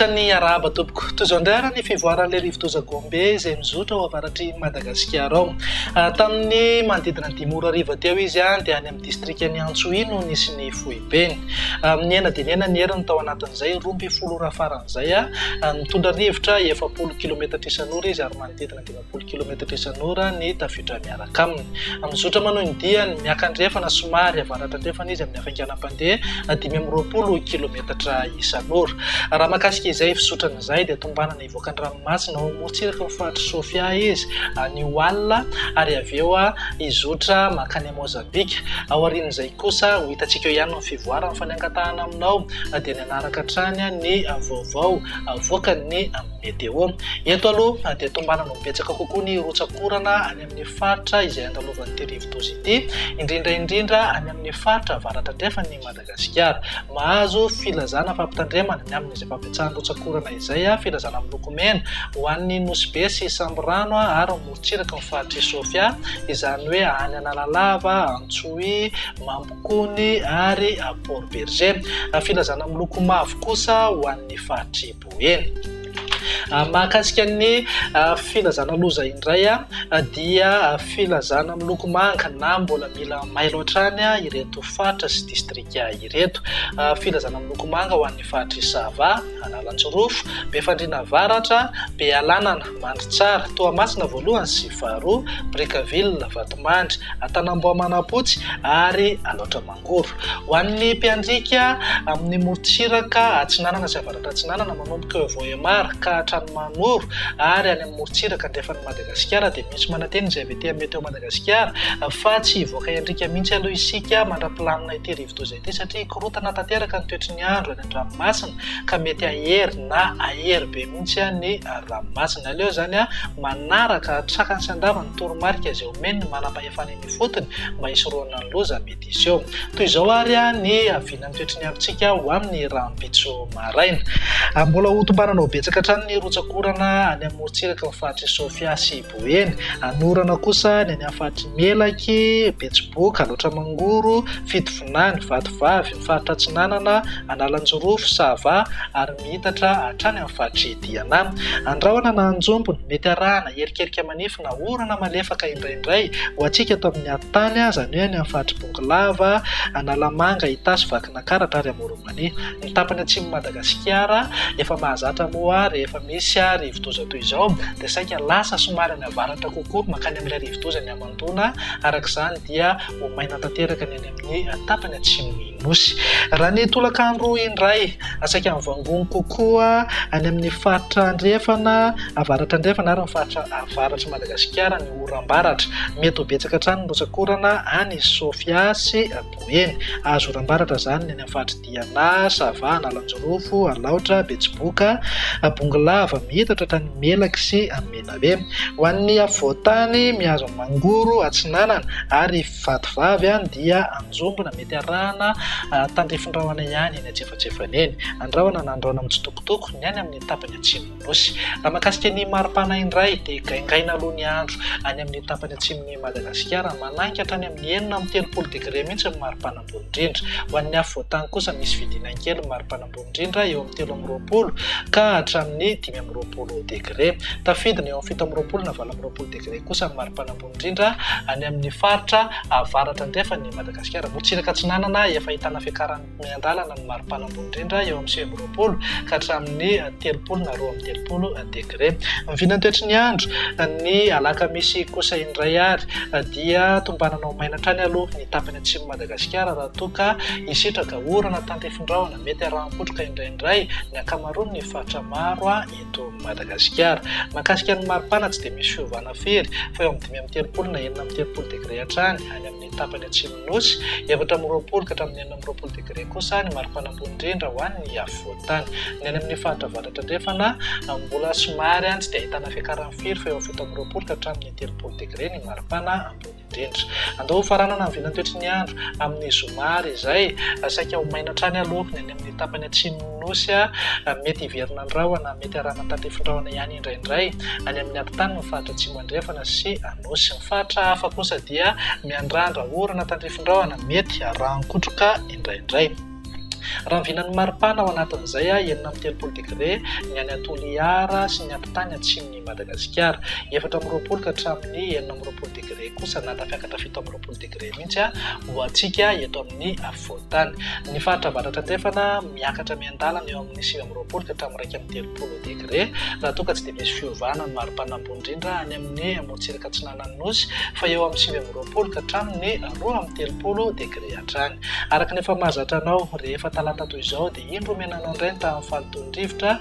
Tongotra ny araba tompoko toy izao indray ary ny fivoaran'ilay rivo-toza Gombe izay mizotra ao avaratry Madagasikara ao. Tamin'ny manodidina 5 ora hariva teo izy dia any amin'ny distrikan'ny Antsohihy no nisy ny fohibeny. Niaina dia niaina ny heriny tao anatin'izay 12 ora faran'izay mitondra rivotra 70 km isan'ora izy ary manodidina 20 km isan'ora ny tafiditra miaraka aminy. Mizotra manao ny diany miakandrefana somary avaratra andrefana izy amin'ny hafainganam-pandeha 520 km isan'ora. Raha makasika izay fisotrana izay dia tombanana ivoaka ny ranomasina ao Morontsiraka ny faritry Sofia izy ny Oala ary avy eo izotra makany Mozambika. Ao aorian'izay kosa ho hitantsika eo ihany ny fivoarana fanangatahana aminao dia ny anaraka hatrany ny vaovao avoakan'ny meteo. Eto aloha dia tombanana betsaka kokoa ny rotsakorana any amin'ny faritra izay andalovan'ny ity rivo-toza ity, indrindra any amin'ny faritra avaratra andrefany Madagasikara. Mahazo filazana fampitandremana ny amin'izay fampitsahan'ny rotsakorana izay filazana miloko mena ho an'ny Nosy Be sy Samborano ary Morontsiraka ny faritry Sofia, izany hoe any Analalava, Antsohihy, Mampikony ary Port Berger. Filazana miloko mavo kosa ho an'ny faritry Boeny. Mahakasika ny filazana loza indray dia filazana miloko manga na mbola mila mailo hatrany ireto faritra sy distrika ireto. Filazana miloko manga ho an'ny faritry Sava, Analanjorofo, Befandriana Avaratra, Bealanana, Mandritsara, Toamasina voalohany sy faharoa, Brickaville, Vatomandry, Antanambohimanapotsy ary Alaotra Mangoro. Ho an'ny mpiandrika amin'ny Morontsiraka Atsinanana sy avaratra Atsinanana manomboka eo Voemara ka Tranonmanoro ary any amin'ny Morontsiraka andrefan'ny Madagasikara dia misy mananteny izay avy ety meteo Madagasikara fa tsy hivoaka endrika mihitsy aloha isika mandra-pilamina ity rivo-toza ity satria korotana tanteraka ny toetry ny andro any an-dranomasina ka mety ahery na ahery be mihitsy ny ranomasina. Aleo zany manaraka trakany sy andava ny toromarika izay omeny manam-pahefana ny fotony mba hisoroana ny loza mety izy eo. Toy izao ary ny avianan'ny toetry ny androntsika ho amin'ny rano-pitso maraina. Mbola ho tombanana ho betsaka hatrany ny rotsakorana any amin'ny Morontsiraka ny faritry Sofia sy Boeny. Anorana kosa ny any amin'ny faritry Melaky, Betsiboka, Alaotra Mangoro, Fitovinany, Vatovavy, ny faritra Atsinanana, Analanjorofo, Sava ary mihitatra hatrany amin'ny faritry Diana. Andrahona na anjombony mety arahana erikerika manifina orana malefaka indraindray ho antsika ato amin'ny antany izany hoe any amin'ny faritry Bongolava, Analamanga, Itasy, Vakinankaratra ary Amoromania. Ny tapany atsimo Madagasikara efa mahazatra moa rehefa misy rivo-toza toy izao dia saika lasa somary any avaratra kokoa makany amin'ilay rivo-toza ny Amandona, arak'izany dia ho maina tanteraka ny any amin'ny tapany atsimo Nosy. Raha ny tolakandro indray saika mivangony kokoa any amin'ny faritra andrefana avaratra andrefana ary ny faritra avaratry Madagasikara ny oram-baratra. Mety ho betsaka hatrany ny rotsakorana any Sofia sy Boeny. Azo oram-baratra zany ny any amin'ny faritry Diana, Sava, Analanjorofo, Alaotra, Betsiboka, Bongolava, mihitatra hatrany Melaky sy Menabe. Ho an'ny avoatany mihazo Mangoro, Atsinanana ary Vatovavy dia anjombona mety arahana tandrifindrahona ihany eny antsefatsefany eny. Andrahona na andrahona mitsitokotoko ny any amin'ny tapany atsimo Nosy. Raha makasika ny maripana indray dia gaingaina aloha ny andro any amin'ny tapany atsimon'ny Madagasikara mananky hatrany amin'ny 9-30 degré mihitsy ny maripana ambony indrindra. Ho an'ny avoatany kosa misy vidinany kely maripana ambony indrindra eo amin'ny 3-20 ka hatramin'ny 5-20 degré. Tafidiny eo amin'ny 7-20 na 8-20 degré kosa ny maripana ambony indrindra any amin'ny faritra avaratra andrefany Madagasikara. Morontsiraka Atsinanana efa ahitana fiakarany miandalana ny maripana ambony indrindra eo amin'ny 9-20 ka hatramin'ny 30 na 20 degré. Mivinany toetry ny andro ny alakamisy kosa indray ary dia tombanana ho maina hatrany aloha ny tapany atsimo Madagasikara raha toa ka hisitraka orana tandrifindrahona mety arahankotroka indraindray ny ankamaroany ny faritra maro eto Madagasikara. Makasika ny maripana tsy dia misy fiovana firy fa eo amin'ny 5-30 na 9-30 degré hatrany any amin'ny tapany atsimo Nosy, 7-20 ka hatramin'ny 9-20 degré kosa ny maripana ambony indrindra ho an'ny avoatany. Ny any amin'ny faritra avaratra andrefana mbola somary tsy dia ahitana fiakarany firy fa eo amin'ny 7-20 ka hatramin'ny 30 degré ny maripana ambony indrindra. Andao faranana ny vinany toetry ny andro amin'ny zoma izay saika ho maina hatrany aloha ny amin'ny tapany atsimo Nosy mety hiverina andrahona mety arahana tandrifindrahona ihany indraindray any amin'ny ampitany ny faritra atsimo andrefana sy Nosy. Ny faritra hafa kosa dia miandrandra orana tandrifindrahona mety arahankotroka indraindray. Raha ny vinan'ny maripana ao anatin'izay 9.30 degré ny any Toliara sy ny ampitany atsimon'i Madagasikara, 4.20 ka hatramin'ny 9.20 degré kosa na tafiakatra 7.20 degré mihitsy ho antsika eto amin'ny afovoan-tany. Ny faritra avaratra andrefana miakatra miandalana eo amin'ny 9.20 ka hatramin'ny 30 degré raha toa ka tsy dia misy fiovana ny maripana ambony indrindra any amin'ny amorontsiraka atsinanan'ny nosy, fa eo amin'ny 9.20 ka hatramin'ny 12.30 degré hatrany. Araka ny efa mahazatra anao rehefa talata toy izao dia indro menanao indray ny tamin'ny fahatony-drivotra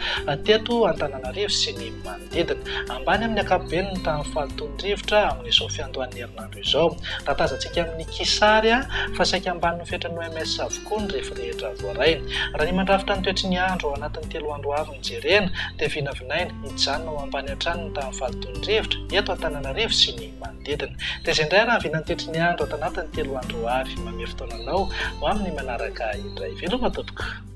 teto Antananarivo sy ny manodidina. Ambany amin'ny ankapobeny ny tamin'ny fahatony-drivotra amin'izao fiandohan'ny herinandro izao. Raha tazantsika amin'ny Kisary fa saika ambany fetrany OMS avokoa ny rehefa rehetra voaraina. Raha ny mandrafitra ny toetry ny andro ao anatin'ny 3 andro avy ny jerena dia vinavinaina hijanona ao ambany hatrany ny tamin'ny fahatony-drivotra eto Antananarivo sy ny manodidina. Dia izay indray raha vinan'ny toetry ny andro ao anatin'ny 3 andro avy, manome fotoananao ho amin'ny manaraka indray. Veloma tompoko.